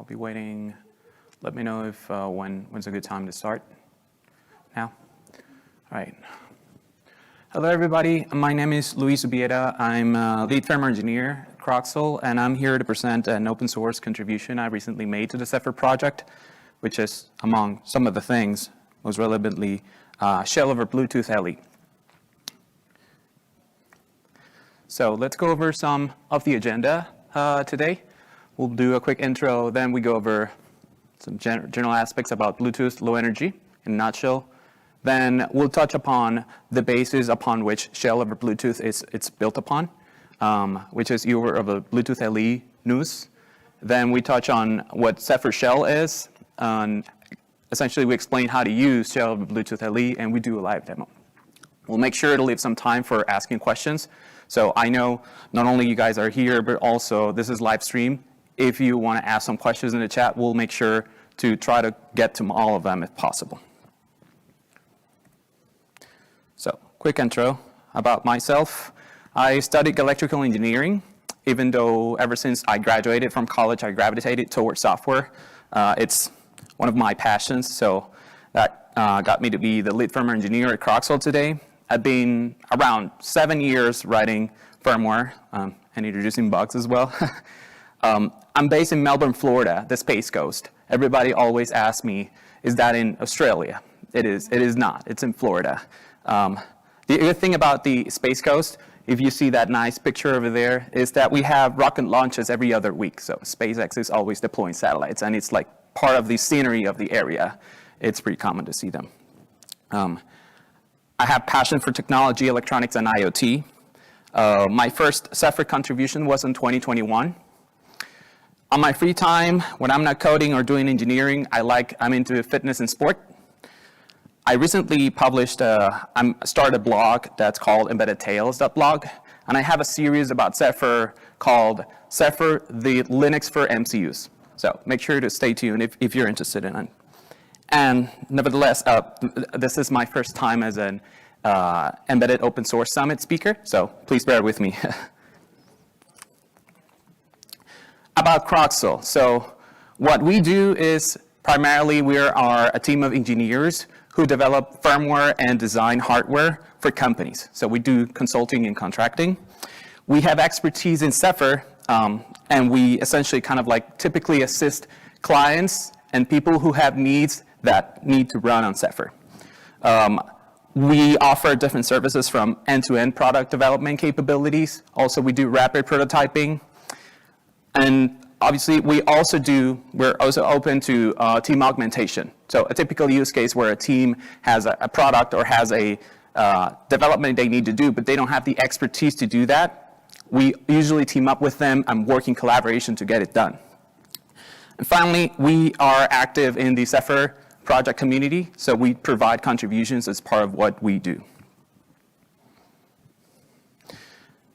I'll be waiting. Let me know if when's a good time to start. Now? All right. Hello, everybody. My name is Ubieda. I'm a lead firmware engineer at Croxel, and I'm here to present an open source contribution I recently made to the Zephyr project, which is, among some of the things, most relevantly, Shell over Bluetooth LE. So let's go over some of the agenda today. We'll do a quick intro, then we go over some general aspects about Bluetooth low energy in a nutshell. Then we'll touch upon the basis upon which Shell over Bluetooth it's built upon, which is UART of a Bluetooth LE news. Then we touch on what Zephyr Shell is. Essentially, we explain how to use Shell over Bluetooth LE, and we do a live demo. We'll make sure to leave some time for asking questions. So I know not only you guys are here, but also this is live stream. If you want to ask some questions in the chat, we'll make sure to try to get to all of them if possible. So, quick intro about myself. I studied electrical engineering, even though ever since I graduated from college, I gravitated towards software. It's one of my passions, so that got me to be the lead firmware engineer at Croxel today. I've been around 7 years writing firmware and introducing bugs as well. I'm based in Melbourne, Florida, the Space Coast. Everybody always asks me, is that in Australia? It is not. It's in Florida. The other thing about the Space Coast, if you see that nice picture over there, is that we have rocket launches every other week. So SpaceX is always deploying satellites, and it's like part of the scenery of the area. It's pretty common to see them. I have passion for technology, electronics, and IoT. My first Zephyr contribution was in 2021. On my free time, when I'm not coding or doing engineering, I'm into fitness and sport. I recently published, I started a blog that's called embeddedtales.blog, and I have a series about Zephyr called Zephyr, the Linux for MCUs. So make sure to stay tuned if you're interested in it. And nevertheless, this is my first time as an Embedded Open Source Summit speaker, so please bear with me. About Croxel. So what we do is primarily we are a team of engineers who develop firmware and design hardware for companies. So we do consulting and contracting. We have expertise in Zephyr, and we essentially kind of like typically assist clients and people who have needs that need to run on Zephyr. We offer different services from end-to-end product development capabilities. Also, we do rapid prototyping. And obviously, we're also open to team augmentation. So a typical use case where a team has a product or has a development they need to do, but they don't have the expertise to do that, we usually team up with them and work in collaboration to get it done. And finally, we are active in the Zephyr project community, so we provide contributions as part of what we do.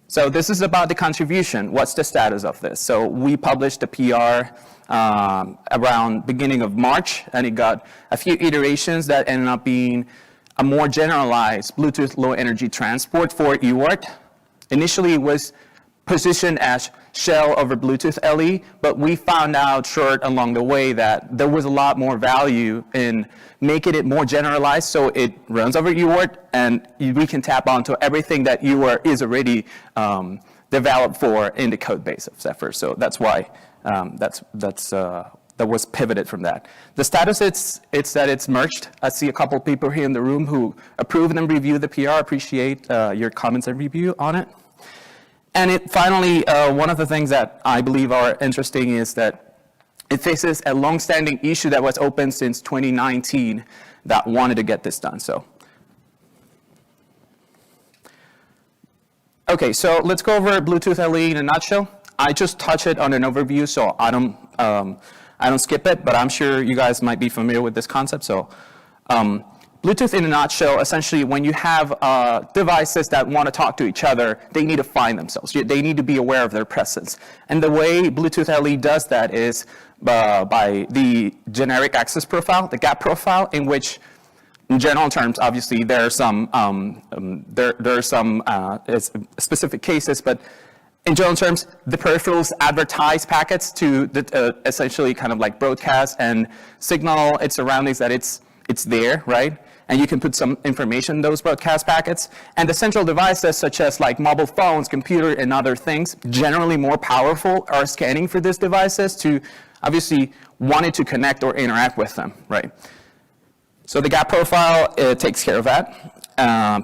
So this is about the contribution. What's the status of this? So we published a PR around beginning of March, and it got a few iterations that ended up being a more generalized Bluetooth low energy transport for UART. Initially, it was positioned as Shell over Bluetooth LE, but we found out short along the way that there was a lot more value in making it more generalized so it runs over UART and we can tap onto everything that UART is already developed for in the code base of Zephyr. So that's why that was pivoted from that. The status it's that it's merged. I see a couple people here in the room who approved and reviewed the PR. Appreciate your comments and review on it. And finally, one of the things that I believe are interesting is that it faces a long-standing issue that was open since 2019 that wanted to get this done. So, okay, so let's go over Bluetooth LE in a nutshell. I just touch it on an overview, so I don't skip it, but I'm sure you guys might be familiar with this concept. So, Bluetooth in a nutshell, essentially when you have devices that want to talk to each other, they need to find themselves. They need to be aware of their presence. And the way Bluetooth LE does that is by the generic access profile, the gap profile, in which in general terms, obviously, there are some specific cases, but In general terms, the peripherals advertise packets to the, essentially kind of like broadcast and signal its surroundings that it's there, right? And you can put some information in those broadcast packets. And the central devices, such as like mobile phones, computer, and other things, generally more powerful, are scanning for these devices to obviously wanting to connect or interact with them, right? So the gap profile takes care of that.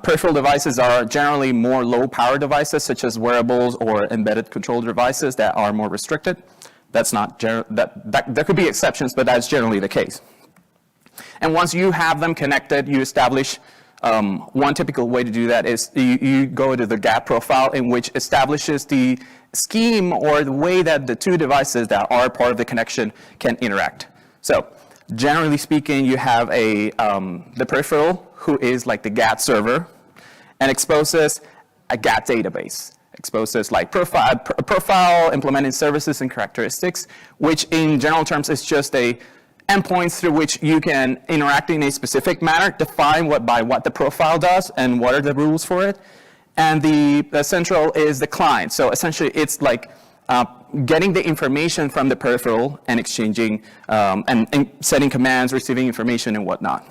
Peripheral devices are generally more low-power devices, such as wearables or embedded control devices that are more restricted. That's not there could be exceptions, but that's generally the case. And once you have them connected, you establish one typical way to do that is you go to the gap profile, in which establishes the scheme or the way that the two devices that are part of the connection can interact. So generally speaking, you have the peripheral, who is like the GAT server, and exposes a GAT database. Exposes like profile, implementing services and characteristics, which in general terms is just a endpoints through which you can interact in a specific manner, define what the profile does and what are the rules for it. And the central is the client. So essentially it's like getting the information from the peripheral and exchanging and setting commands, receiving information and whatnot.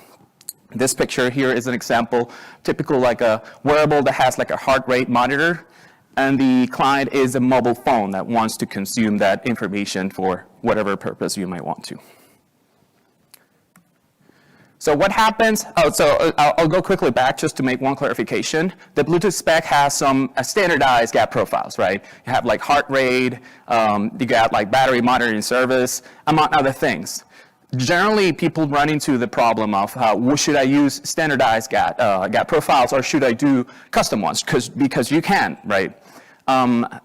This picture here is an example, typical like a wearable that has like a heart rate monitor, and the client is a mobile phone that wants to consume that information for whatever purpose you might want to. So what happens, I'll go quickly back just to make one clarification. The Bluetooth spec has some standardized gap profiles, right? You have like heart rate, you got like battery monitoring service, among other things. Generally, people run into the problem of should I use standardized gap profiles or should I do custom ones? Because you can, right?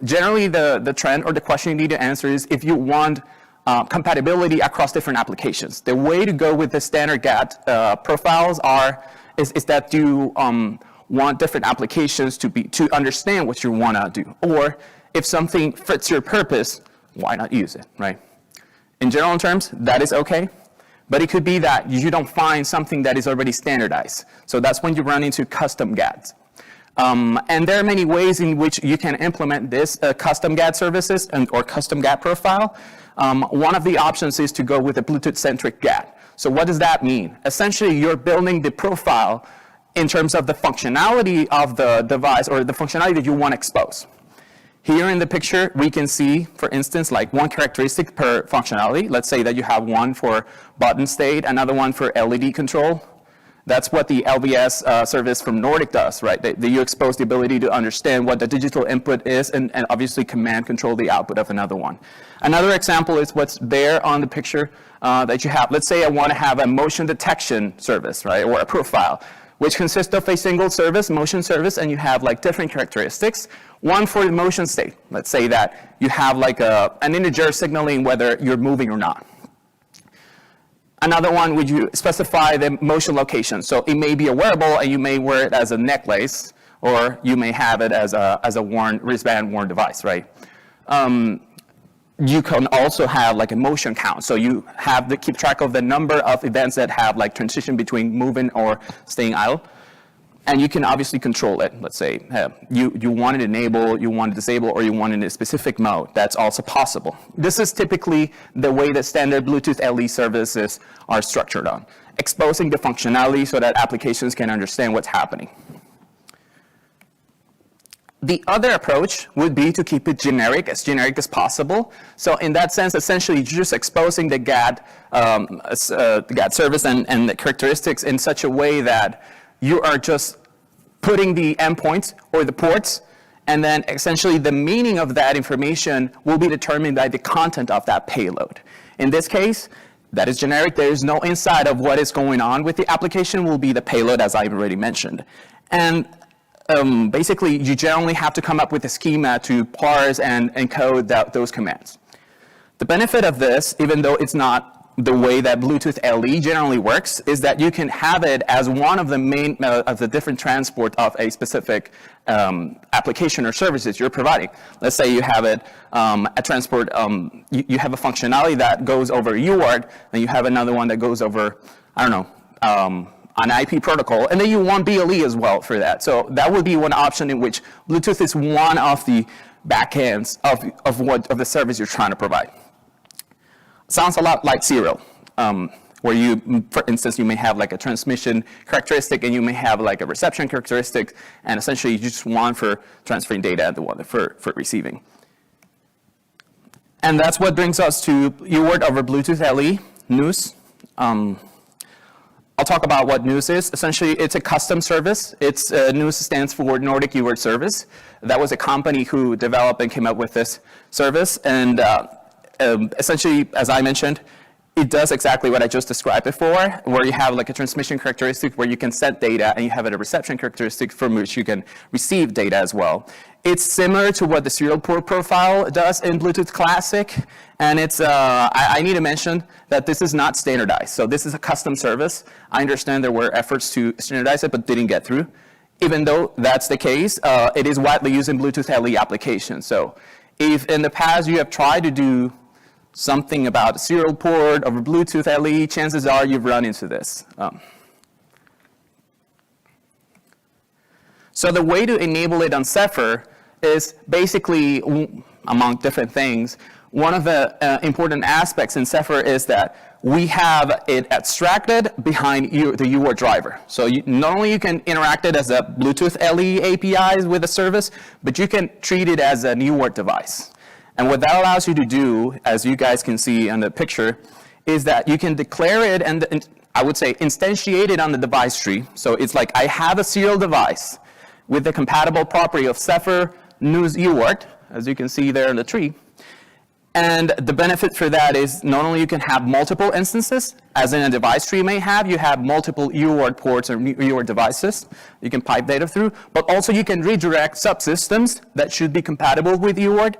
Generally, the trend or the question you need to answer is if you want compatibility across different applications. The way to go with the standard GAT profiles is that you want different applications to understand what you want to do. Or if something fits your purpose, why not use it, right? In general terms, that is okay. But it could be that you don't find something that is already standardized. So that's when you run into custom GATs. And there are many ways in which you can implement this custom GAT services or custom GAT profile. One of the options is to go with a Bluetooth-centric GAT. So what does that mean? Essentially, you're building the profile in terms of the functionality of the device or the functionality that you want to expose. Here in the picture, we can see, for instance, like one characteristic per functionality. Let's say that you have one for button state, another one for LED control. That's what the LBS service from Nordic does, right? You expose the ability to understand what the digital input is and obviously command control the output of another one. Another example is what's there on the picture that you have. Let's say I want to have a motion detection service, right, or a profile, which consists of a single service, motion service, and you have like different characteristics. One for the motion state. Let's say that you have like an integer signaling whether you're moving or not. Another one, would you specify the motion location? So it may be a wearable, and you may wear it as a necklace, or you may have it as a wristband worn device, right? You can also have like a motion count. So you have to keep track of the number of events that have like transition between moving or staying idle. And you can obviously control it. Let's say you want it enable, you want it disable, or you want it in a specific mode. That's also possible. This is typically the way that standard Bluetooth LE services are structured on, exposing the functionality so that applications can understand what's happening. The other approach would be to keep it generic as possible. So in that sense, essentially, you're just exposing the GAT service and the characteristics in such a way that you are just putting the endpoints or the ports, and then essentially the meaning of that information will be determined by the content of that payload. In this case, that is generic. There is no insight of what is going on with the application, will be the payload, as I've already mentioned. And basically, you generally have to come up with a schema to parse and encode those commands. The benefit of this, even though it's not the way that Bluetooth LE generally works, is that you can have it as one of the main of the different transport of a specific application or services you're providing. Let's say you have it a transport, you have a functionality that goes over UART, and you have another one that goes over, I don't know, an IP protocol, and then you want BLE as well for that. So that would be one option in which Bluetooth is one of the backends of the service you're trying to provide. Sounds a lot like serial, where you, for instance, you may have like a transmission characteristic and you may have like a reception characteristic, and essentially you just one for transferring data and the other for receiving. And that's what brings us to UART over Bluetooth LE, NUS. I'll talk about what NUS is. Essentially, it's a custom service. NUS stands for Nordic UART service. That was a company who developed and came up with this service. And essentially, as I mentioned, it does exactly what I just described before, where you have like a transmission characteristic where you can send data, and you have a reception characteristic from which you can receive data as well. It's similar to what the serial port profile does in Bluetooth Classic, and it's, I need to mention that this is not standardized. So this is a custom service. I understand there were efforts to standardize it, but didn't get through. Even though that's the case, it is widely used in Bluetooth LE applications. So if in the past you have tried to do something about a serial port over Bluetooth LE, chances are you've run into this. So the way to enable it on Zephyr is basically, among different things, one of the important aspects in Zephyr is that we have it abstracted behind the UART driver. So not only you can interact it as a Bluetooth LE APIs with a service, but you can treat it as an UART device. And what that allows you to do, as you guys can see in the picture, is that you can declare it and I would say instantiate it on the device tree. So it's like I have a serial device with the compatible property of Zephyr NUS UART, as you can see there in the tree. And the benefit for that is not only you can have multiple instances, as in a device tree may have, you have multiple UART ports or UART devices you can pipe data through, but also you can redirect subsystems that should be compatible with UART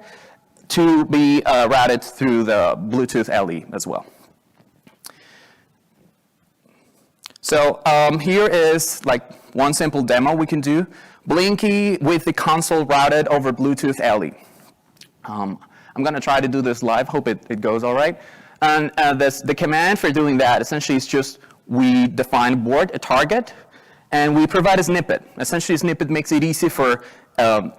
to be routed through the Bluetooth LE as well. So here is like one simple demo we can do. Blinky with the console routed over Bluetooth LE. I'm going to try to do this live. Hope it goes all right. And the command for doing that essentially is just we define a board, a target, and we provide a snippet. Essentially, a snippet makes it easy for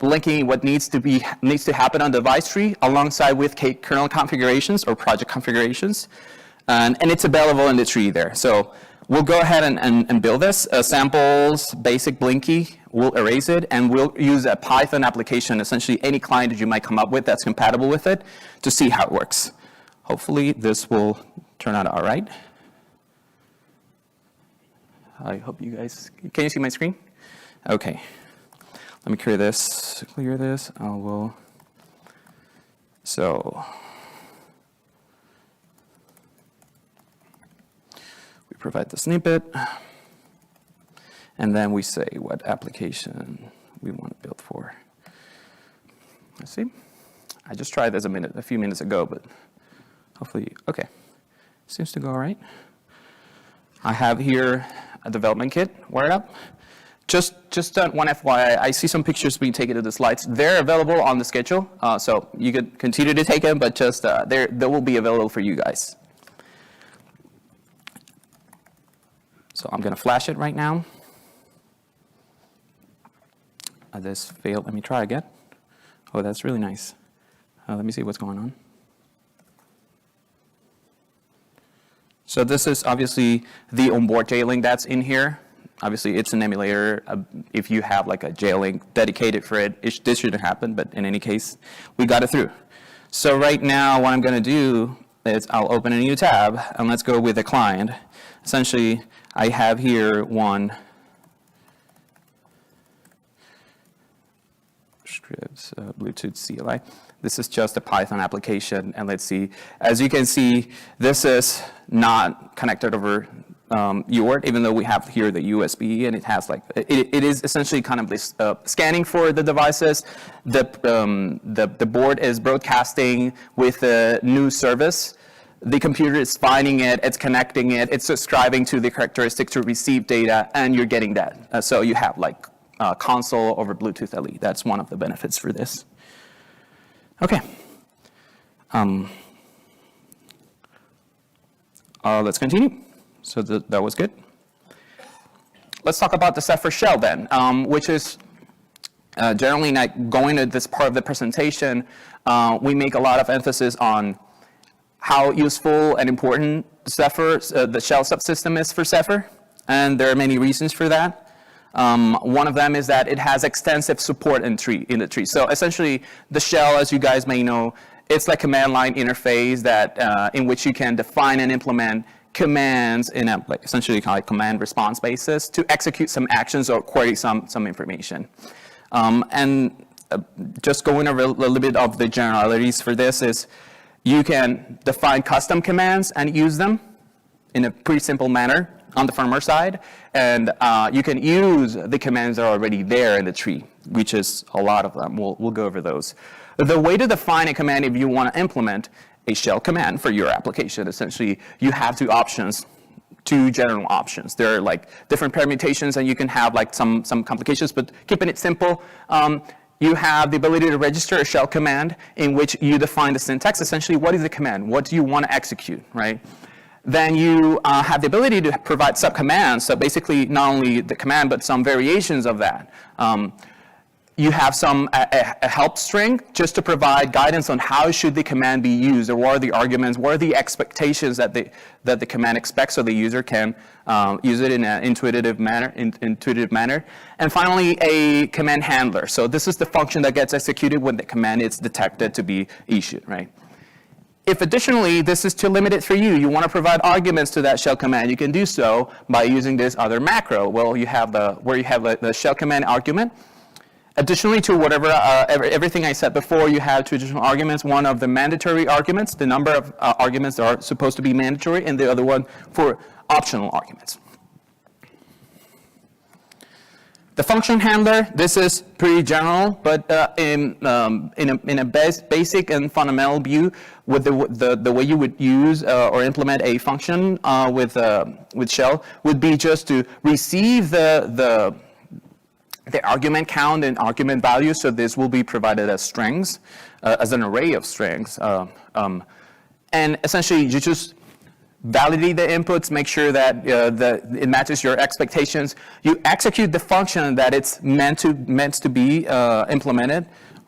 linking what needs to happen on the device tree alongside with kernel configurations or project configurations, and it's available in the tree there. So we'll go ahead and build this. Samples, basic Blinky, we'll erase it, and we'll use a Python application, essentially any client that you might come up with that's compatible with it, to see how it works. Hopefully this will turn out all right. I hope you guys, can you see my screen? Okay. Let me clear this. So we provide the snippet, and then we say what application we want to build for. Let's see. I just tried this a few minutes ago, but hopefully, okay. Seems to go all right. I have here a development kit wired up. Just one FYI, I see some pictures being taken of the slides. They're available on the schedule, so you could continue to take them, but just they will be available for you guys. So I'm going to flash it right now. This failed. Let me try again. Oh, that's really nice. Let me see what's going on. So this is obviously the onboard J-Link that's in here. Obviously, it's an emulator. If you have like a J-Link dedicated for it, this shouldn't happen, but in any case, we got it through. So right now, what I'm going to do is I'll open a new tab, and let's go with the client. Essentially, I have here one scripts, Bluetooth CLI. This is just a Python application, and let's see. As you can see, this is not connected over UART, even though we have here the USB, and it has like, it is essentially kind of this scanning for the devices. The board is broadcasting with a new service. The computer is finding it, it's connecting it, it's subscribing to the characteristic to receive data, and you're getting that. So you have like console over Bluetooth LE. That's one of the benefits for this. Okay. Let's continue. So that was good. Let's talk about the Zephyr Shell then, which is Generally, not going to this part of the presentation, we make a lot of emphasis on how useful and important Zephyr, the Shell subsystem is for Zephyr, and there are many reasons for that. One of them is that it has extensive support in the tree. So essentially, the Shell, as you guys may know, it's like a command line interface that in which you can define and implement commands in a essentially kind of command response basis to execute some actions or query some information. Just going over a little bit of the generalities for this is you can define custom commands and use them in a pretty simple manner on the firmware side, and you can use the commands that are already there in the tree, which is a lot of them. We'll go over those. The way to define a command if you want to implement a shell command for your application, essentially, you have two general options. There are like different permutations, and you can have like some complications, but keeping it simple, you have the ability to register a shell command in which you define the syntax. Essentially, what is the command? What do you want to execute, right? Then you have the ability to provide subcommands, so basically not only the command, but some variations of that. You have a help string just to provide guidance on how should the command be used, or what are the arguments, what are the expectations that the command expects, so the user can use it in an intuitive manner. And finally, a command handler. So this is the function that gets executed when the command is detected to be issued, right? If additionally this is too limited for you, you want to provide arguments to that shell command, you can do so by using this other macro. Well, you have the shell command argument. Additionally to whatever everything I said before, you have two additional arguments. One of the mandatory arguments, the number of arguments that are supposed to be mandatory, and the other one for optional arguments. The function handler, this is pretty general, but in a basic and fundamental view, with the way you would use or implement a function with Shell would be just to receive the argument count and argument value. So this will be provided as strings, as an array of strings, and essentially you just validate the inputs, make sure that it matches your expectations. You execute the function that it's meant to be implemented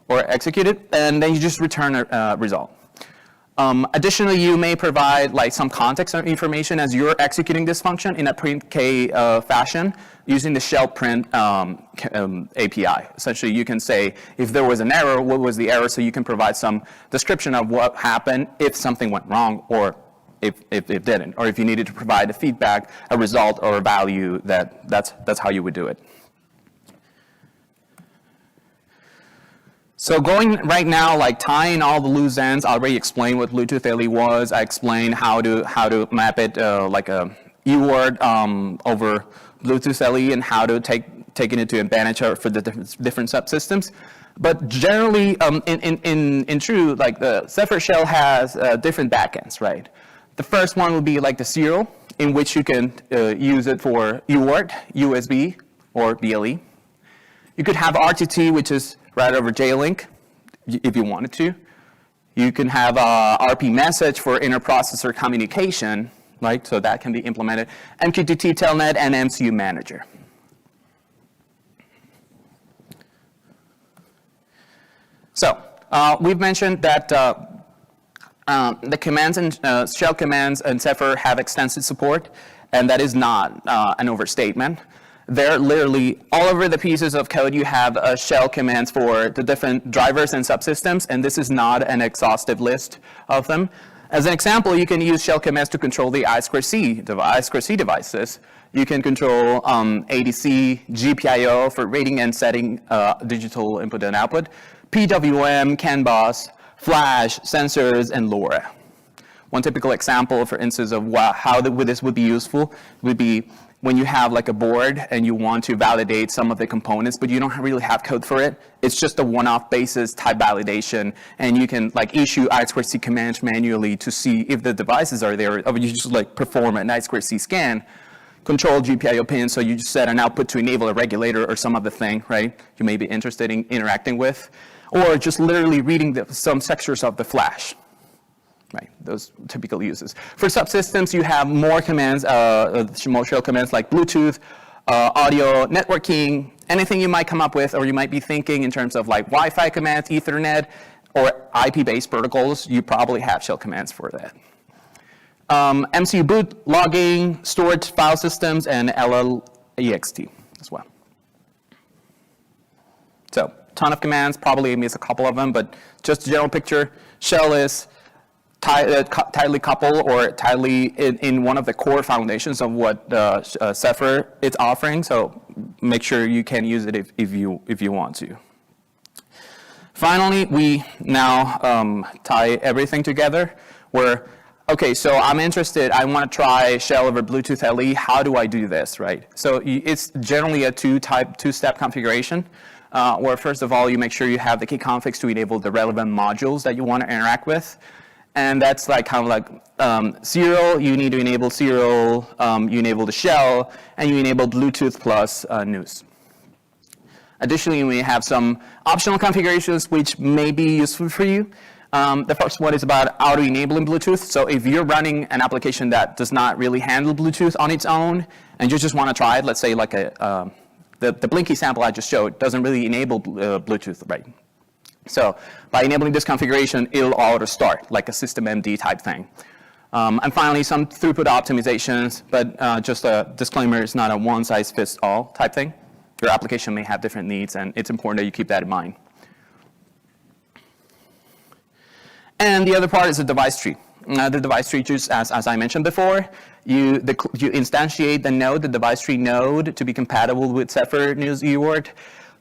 or executed, and then you just return a result. Additionally, you may provide like some context information as you're executing this function in a print K fashion using the shell print API. Essentially, you can say if there was an error, what was the error, so you can provide some description of what happened if something went wrong, or if it didn't, or if you needed to provide a feedback, a result, or a value, that's how you would do it. So going right now, like tying all the loose ends, I already explained what Bluetooth LE was. I explained how to map it like a UART over Bluetooth LE, and how to take it into advantage for the different subsystems. But generally, in true, like the Zephyr Shell has different backends, right? The first one would be like the serial, in which you can use it for UART, USB, or BLE. You could have RTT, which is right over JLink, if you wanted to. You can have RP message for interprocessor communication, right? So that can be implemented. MQTT Telnet and MCU Manager. So we've mentioned that the commands and shell commands in Zephyr have extensive support, and that is not an overstatement. They're literally all over the pieces of code. You have shell commands for the different drivers and subsystems, and this is not an exhaustive list of them. As an example, you can use shell commands to control the I2C devices. You can control ADC, GPIO for reading and setting digital input and output, PWM, CAN bus, flash, sensors, and LoRa. One typical example, for instance, of how this would be useful would be when you have like a board and you want to validate some of the components, but you don't really have code for it. It's just a one-off basis type validation, and you can like issue I2C commands manually to see if the devices are there, or you just like perform an I2C scan, control GPIO pin, so you just set an output to enable a regulator or some other thing, right? You may be interested in interacting with, or just literally reading some sectors of the flash. Right, those typical uses. For subsystems, you have more commands, more shell commands like Bluetooth, audio, networking, anything you might come up with, or you might be thinking in terms of like Wi-Fi commands, Ethernet, or IP-based protocols, you probably have shell commands for that. MCU boot, logging, storage file systems, and LLEXT as well. So, ton of commands, probably miss a couple of them, but just a general picture, shell is tightly coupled or tightly in one of the core foundations of what Zephyr is offering, so make sure you can use it if you want to. Finally, we now tie everything together where, okay, so I'm interested, I want to try Shell over Bluetooth LE, how do I do this, right? So it's generally a two-step configuration, where first of all, you make sure you have the key configs to enable the relevant modules that you want to interact with. And that's like kind of like serial, you need to enable serial, you enable the shell, and you enable Bluetooth plus news. Additionally, we have some optional configurations which may be useful for you. The first one is about auto-enabling Bluetooth. So if you're running an application that does not really handle Bluetooth on its own, and you just want to try it, let's say like the Blinky sample I just showed doesn't really enable Bluetooth, right? So by enabling this configuration, it'll auto start, like a systemd type thing. And finally, some throughput optimizations, but just a disclaimer, it's not a one-size-fits-all type thing. Your application may have different needs, and it's important that you keep that in mind. And the other part is the device tree. The device tree, just as I mentioned before, you instantiate the node, the device tree node, to be compatible with Zephyr News UART.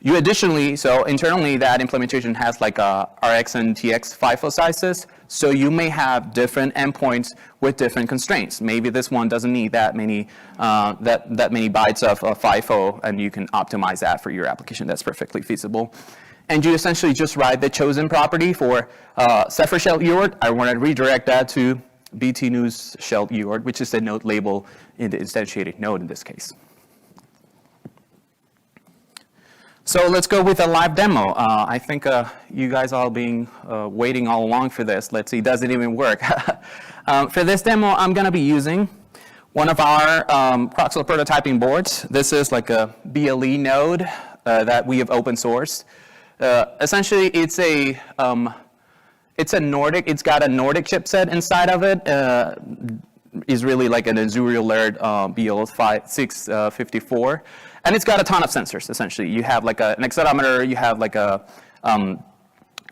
You additionally, so internally, that implementation has like RX and TX FIFO sizes, so you may have different endpoints with different constraints. Maybe this one doesn't need that many bytes of FIFO, and you can optimize that for your application. That's perfectly feasible. And you essentially just write the chosen property for Zephyr Shell UART. I want to redirect that to BT News Shell UART, which is the node label in the instantiated node in this case. So let's go with a live demo. I think you guys all been waiting all along for this. Let's see, does it even work? For this demo, I'm going to be using one of our Croxel prototyping boards. This is like a BLE node that we have open sourced. Essentially, it's a Nordic. It's got a Nordic chipset inside of it. Is really like an Azure alert BL654. And it's got a ton of sensors, essentially. You have like an accelerometer, you have like a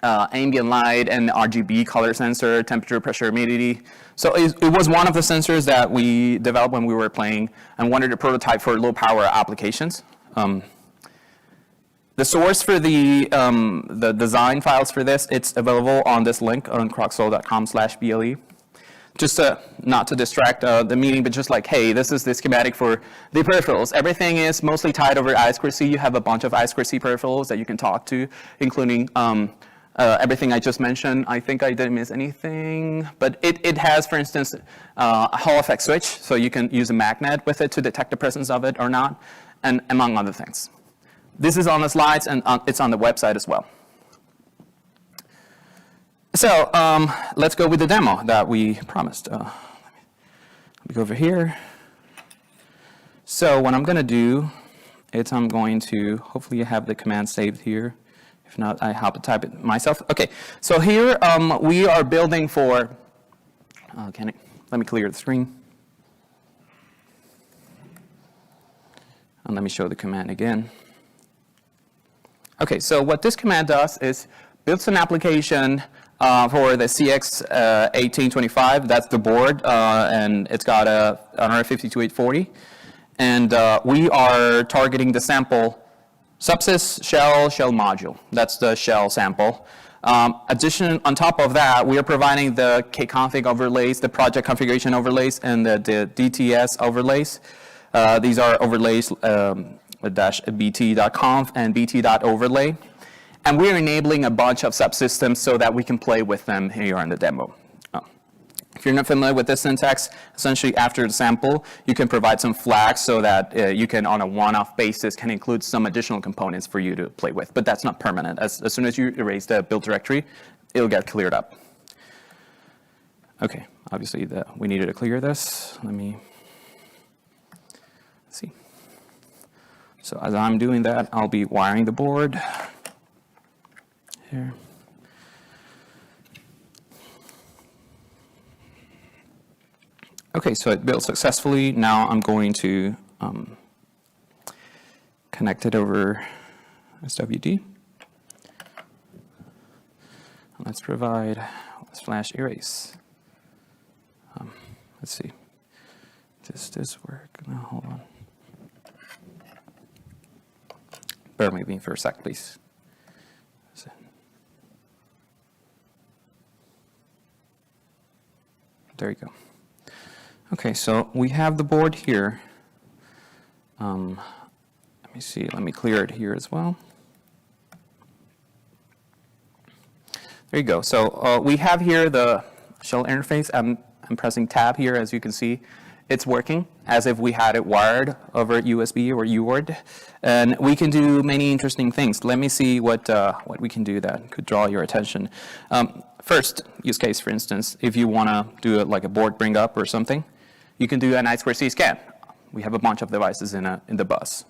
ambient light and RGB color sensor, temperature, pressure, humidity. So it was one of the sensors that we developed when we were playing and wanted to prototype for low power applications. The source for the design files for this, it's available on this link on croxel.com/BLE. Just not to distract the meeting, but just like, hey, this is the schematic for the peripherals. Everything is mostly tied over I2C. You have a bunch of I2C peripherals that you can talk to, including everything I just mentioned. I think I didn't miss anything, but it has, for instance, a Hall effect switch, so you can use a magnet with it to detect the presence of it or not, and among other things. This is on the slides, and it's on the website as well. So let's go with the demo that we promised. Let me go over here. So what I'm going to do is I'm going to, hopefully you have the command saved here. If not, I have to type it myself. OK, so here we are building for, let me clear the screen. And let me show the command again. OK, so what this command does is builds an application for the CX1825, that's the board, and it's got a 152.840. And we are targeting the sample subsys shell module. That's the shell sample. On top of that, we are providing the kconfig overlays, the project configuration overlays, and the DTS overlays. These are overlays -bt.conf and bt.overlay. And we're enabling a bunch of subsystems so that we can play with them here in the demo. If you're not familiar with this syntax, essentially after the sample, you can provide some flags so that you can, on a one-off basis, can include some additional components for you to play with. But that's not permanent. As soon as you erase the build directory, it'll get cleared up. OK, obviously we needed to clear this. Let me see. So as I'm doing that, I'll be wiring the board here. Okay, so it built successfully. Now I'm going to connect it over SWT. Let's flash erase. Let's see. Does this work? No, hold on. Bear with me for a sec, please. There you go. Okay, so we have the board here. Let me see, let me clear it here as well. There you go. So we have here the shell interface. I'm pressing tab here, as you can see. It's working as if we had it wired over USB or UART. And we can do many interesting things. Let me see what we can do that could draw your attention. First use case, for instance, if you want to do like a board bring up or something, you can do an I2C scan. We have a bunch of devices in the bus.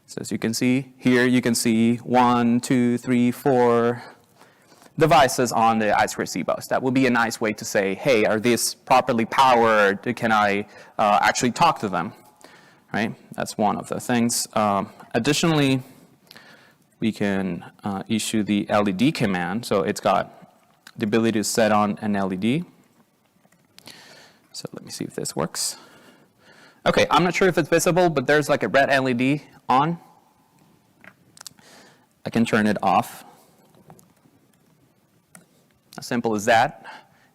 So as you can see, here you can see 1, 2, 3, 4 devices on the I2C bus. That would be a nice way to say, hey, are these properly powered? Can I actually talk to them? Right? That's one of the things. Additionally, we can issue the LED command. So it's got the ability to set on an LED. So let me see if this works. Okay, I'm not sure if it's visible, but there's like a red LED on. I can turn it off. As simple as that.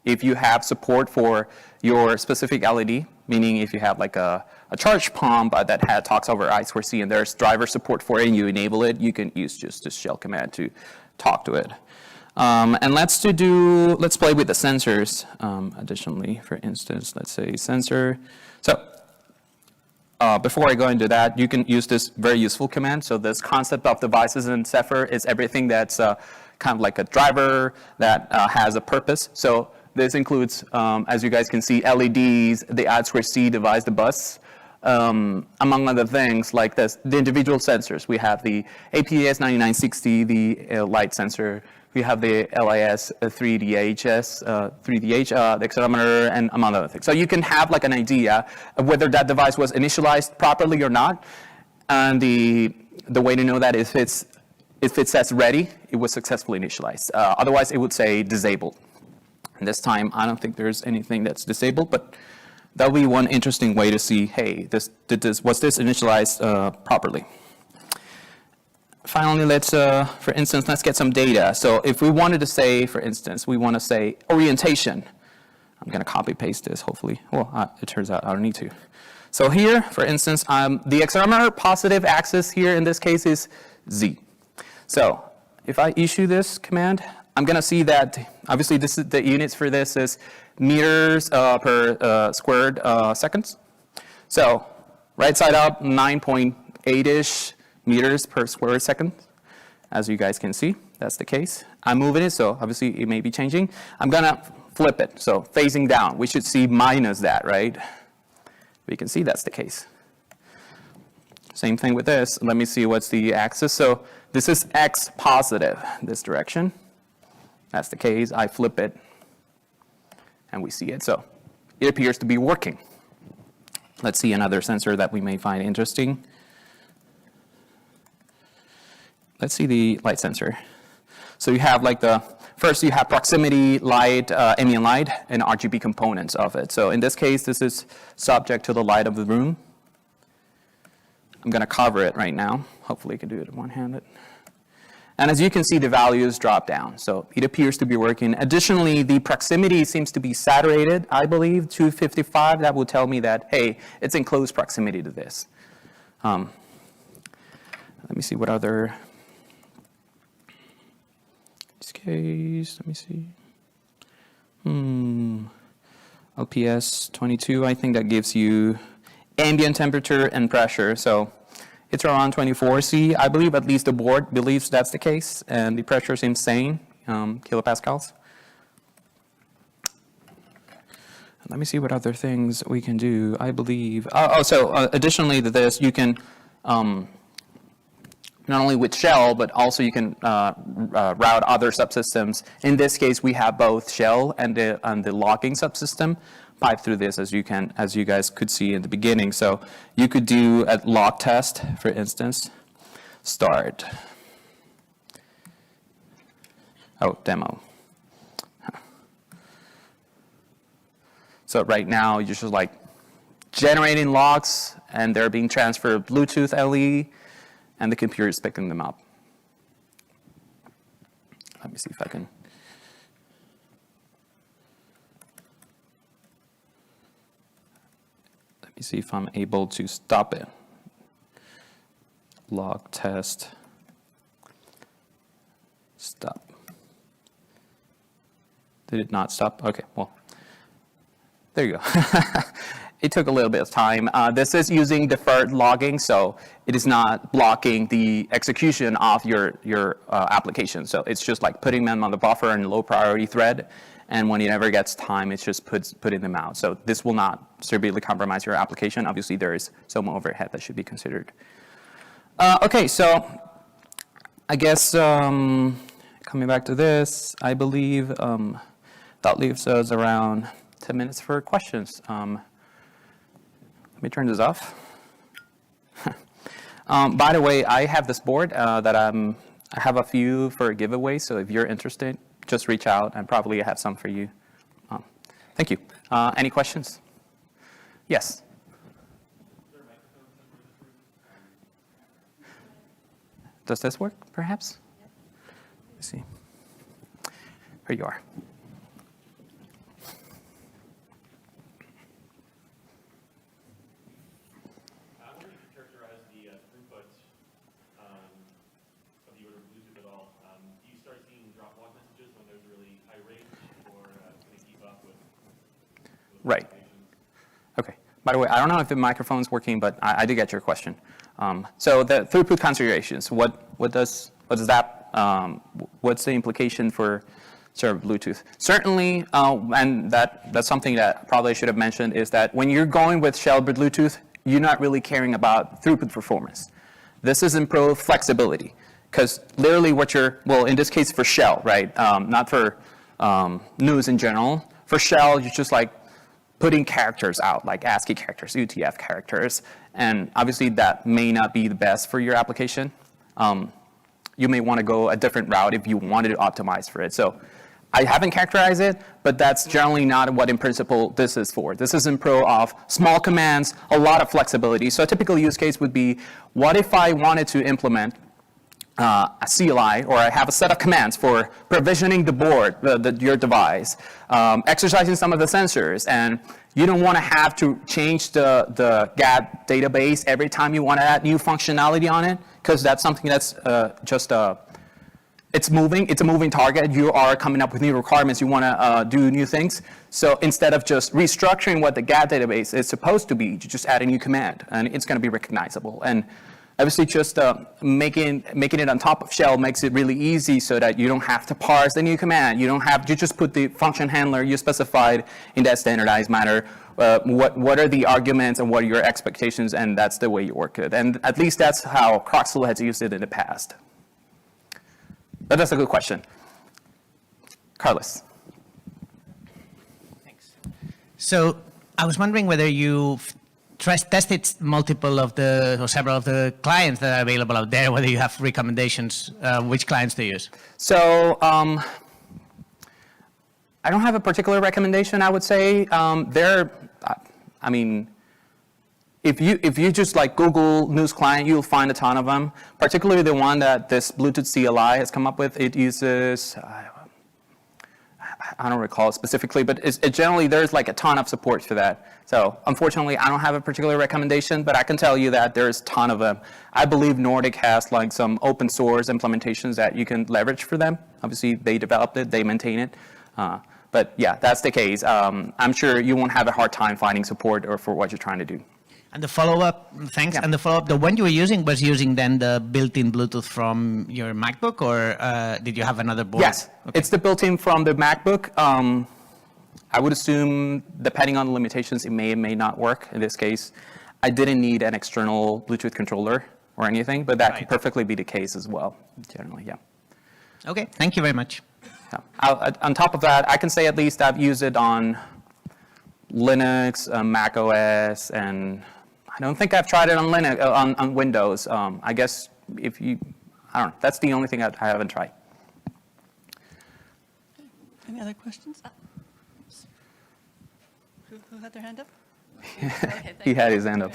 If you have support for your specific LED, meaning if you have like a charge pump that talks over I2C and there's driver support for it and you enable it, you can use just this shell command to talk to it. And let's play with the sensors. Additionally, for instance, let's say sensor. So before I go into that, you can use this very useful command. So this concept of devices in Zephyr is everything that's kind of like a driver that has a purpose. So this includes, as you guys can see, LEDs, the I2C device, the bus, among other things like this, the individual sensors. We have the APS 9960, the light sensor. We have the LIS 3DHS, the accelerometer, and among other things. So you can have like an idea of whether that device was initialized properly or not. And the way to know that is if it says ready, it was successfully initialized. Otherwise, it would say disabled. And this time, I don't think there's anything that's disabled, but that'll be one interesting way to see, hey, was this initialized properly? Finally, for instance, let's get some data. So if we wanted to say, for instance, we want to say orientation. I'm going to copy paste this, hopefully. Well, it turns out I don't need to. So here, for instance, the accelerometer positive axis here in this case is Z. So if I issue this command, I'm going to see that, obviously, this is the units for this is meters per squared seconds. So right side up, 9.8-ish meters per square second. As you guys can see, that's the case. I'm moving it, so obviously it may be changing. I'm going to flip it, so facing down. We should see minus that, right? We can see that's the case. Same thing with this. Let me see what's the axis. So this is X positive, this direction. That's the case. I flip it, and we see it. So it appears to be working. Let's see another sensor that we may find interesting. Let's see the light sensor. So you have like first you have proximity light, ambient light, and RGB components of it. So in this case, this is subject to the light of the room. I'm going to cover it right now. Hopefully I can do it one-handed. And as you can see, the values drop down. So it appears to be working. Additionally, the proximity seems to be saturated, I believe, 255. That will tell me that, hey, it's in close proximity to this. Let me see what other case. Let me see. LPS 22, I think that gives you ambient temperature and pressure. So it's around 24 C. I believe at least the board believes that's the case, and the pressure seems sane, kilopascals. Let me see what other things we can do. I believe, additionally to this, you can not only with Shell, but also you can route other subsystems. In this case, we have both Shell and the logging subsystem pipe through this, as you guys could see in the beginning. So you could do a log test, for instance. Start. Oh, demo. So right now, you're just like generating logs, and they're being transferred Bluetooth LE, and the computer is picking them up. Let me see if I can. Let me see if I'm able to stop it. Log test. Stop. Did it not stop? Okay, well, there you go. It took a little bit of time. This is using deferred logging, so it is not blocking the execution of your application. So it's just like putting them on the buffer in a low priority thread, and when it ever gets time, it's just putting them out. So this will not severely compromise your application. Obviously, there is some overhead that should be considered. Okay, so I guess coming back to this, I believe that leaves us around 10 minutes for questions. Let me turn this off. By the way, I have this board that I have a few for a giveaway, so if you're interested, just reach out and probably I have some for you. Thank you. Any questions? Yes? Does this work, perhaps? Let's see. Here you are. Right. Okay. By the way, I don't know if the microphone's working, but I did get your question. So the throughput considerations. What's the implication for sort of Bluetooth? Certainly, and that's something that probably I should have mentioned, is that when you're going with Shell Bluetooth, you're not really caring about throughput performance. This is improved flexibility, because literally well, in this case for Shell, right? Not for news in general. For Shell, you're just like putting characters out, like ASCII characters, UTF characters, and obviously that may not be the best for your application. You may want to go a different route if you wanted to optimize for it. So I haven't characterized it, but that's generally not what in principle this is for. This is in pro of small commands, a lot of flexibility. So a typical use case would be, what if I wanted to implement a CLI, or I have a set of commands for provisioning the board, your device, exercising some of the sensors, and you don't want to have to change the GAD database every time you want to add new functionality on it, because that's something that's it's a moving target. You are coming up with new requirements. You want to do new things. So instead of just restructuring what the GAD database is supposed to be, you just add a new command, and it's going to be recognizable. And obviously, just making it on top of Shell makes it really easy so that you don't have to parse the new command. You just put the function handler you specified in that standardized manner. What are the arguments and what are your expectations, and that's the way you work it. And at least that's how Croxel has used it in the past. But that's a good question. Carlos. Thanks. So I was wondering whether you've tested multiple of or several of the clients that are available out there, whether you have recommendations, which clients to use. So I don't have a particular recommendation, I would say. If you just like Google News Client, you'll find a ton of them, particularly the one that this Bluetooth CLI has come up with. It uses, I don't recall specifically, but it generally, there's like a ton of support for that. So unfortunately, I don't have a particular recommendation, but I can tell you that there's a ton of them. I believe Nordic has like some open source implementations that you can leverage for them. Obviously, they developed it, they maintain it. But yeah, that's the case. I'm sure you won't have a hard time finding support or for what you're trying to do. And the follow-up, thanks. Yeah. And the follow-up, the one you were using was using then the built-in Bluetooth from your MacBook, or did you have another board? Yes, okay. It's the built-in from the MacBook. I would assume, depending on the limitations, it may or may not work. In this case, I didn't need an external Bluetooth controller. or anything, but that Right. could perfectly be the case as well, generally, yeah. Okay, thank you very much. Yeah. On top of that, I can say at least I've used it on Linux, Mac OS, and I don't think I've tried it on Linux, on Windows. I guess if you, I don't know, that's the only thing I haven't tried. Any other questions? Who had their hand up? Okay, He had his hand up.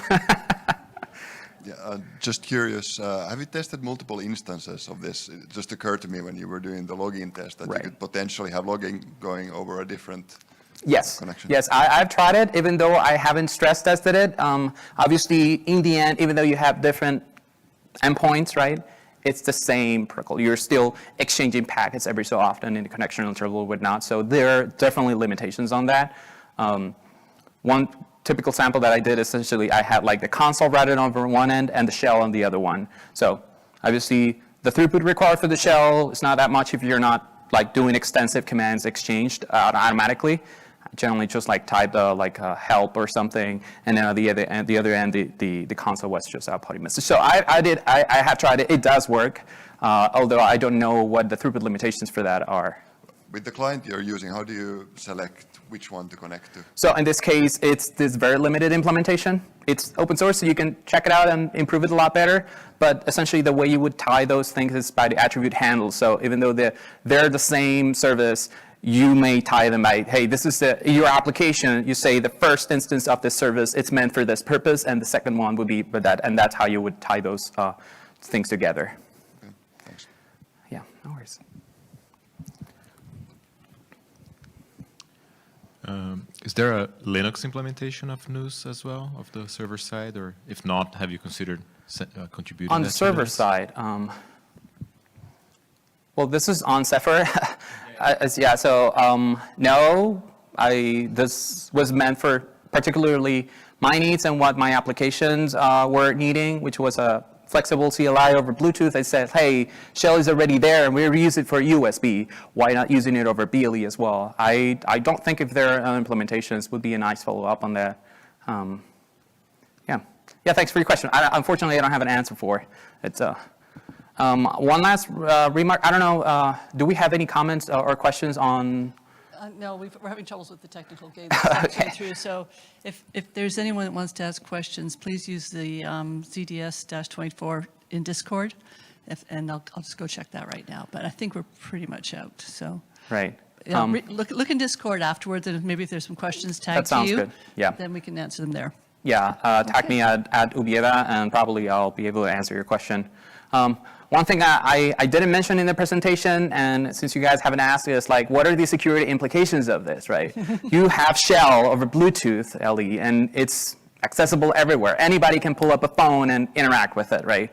Yeah, just curious, have you tested multiple instances of this? It just occurred to me when you were doing the login test that Right. you could potentially have logging going over a different Yes, connection. yes, I've tried it, even though I haven't stress tested it. Obviously, in the end, even though you have different endpoints, right, it's the same protocol. You're still exchanging packets every so often in the connection interval and whatnot, so there are definitely limitations on that. One typical sample that I did, essentially, I had like the console routed over one end and the shell on the other one. So obviously, the throughput required for the shell is not that much if you're not like doing extensive commands exchanged automatically. I generally just like type help or something, and then on the other end, the console was just outputting message. So I have tried it. It does work, although I don't know what the throughput limitations for that are. With the client you're using, how do you select which one to connect to? So in this case, it's this very limited implementation. It's open source, so you can check it out and improve it a lot better. But essentially, the way you would tie those things is by the attribute handle. So even though they're the same service, you may tie them by, hey, this is your application. You say the first instance of this service, it's meant for this purpose, and the second one would be for that. And that's how you would tie those things together. Okay, thanks. Yeah, no worries. Is there a Linux implementation of News as well, of the server side? Or if not, have you considered contributing On that the to server Linux? side, well, this is on Zephyr. Yeah, so no, this was meant for particularly my needs and what my applications were needing, which was a flexible CLI over Bluetooth. I said, hey, Shell is already there, and we're using it for USB. Why not using it over BLE as well? I don't think if there are implementations would be a nice follow-up on that. Yeah, thanks for your question. Unfortunately, I don't have an answer for it. One last remark. I don't know, do we have any comments or questions on? No, we're having troubles with the technical gate that's coming through. So if there's anyone that wants to ask questions, please use the ZDS-24 in Discord, and I'll just go check that right now. But I think we're pretty much out. So Right. look in Discord afterwards, and maybe if there's some questions That tagged to sounds you, good. Yeah. then we can answer them there. Yeah, tag me at Ubieda, and probably I'll be able to answer your question. One thing I didn't mention in the presentation, and since you guys haven't asked, is like, what are the security implications of this, right? You have Shell over Bluetooth LE, and it's accessible everywhere. Anybody can pull up a phone and interact with it, right?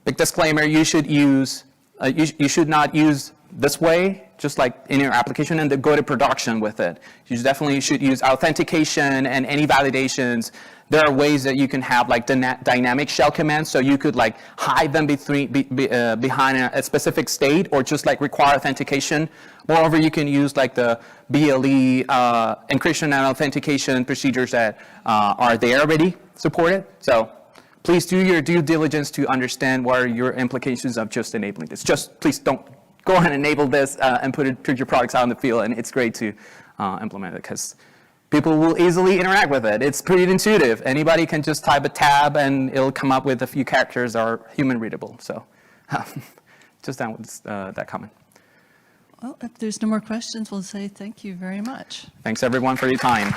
Big disclaimer: you should use, you should not use this way, just like in your application, and then go to production with it. You definitely should use authentication and any validations. There are ways that you can have like dynamic shell commands, so you could like hide them behind a specific state, or just like require authentication. Moreover, you can use like the BLE encryption and authentication procedures that are there already supported. So please do your due diligence to understand what are your implications of just enabling this. Just please don't go ahead and enable this and put your products out in the field, and it's great to implement it because people will easily interact with it. It's pretty intuitive. Anybody can just type a tab and it'll come up with a few characters that are human readable. So just down with that comment. Well, if there's no more questions, we'll say thank you very much. Thanks everyone for your time.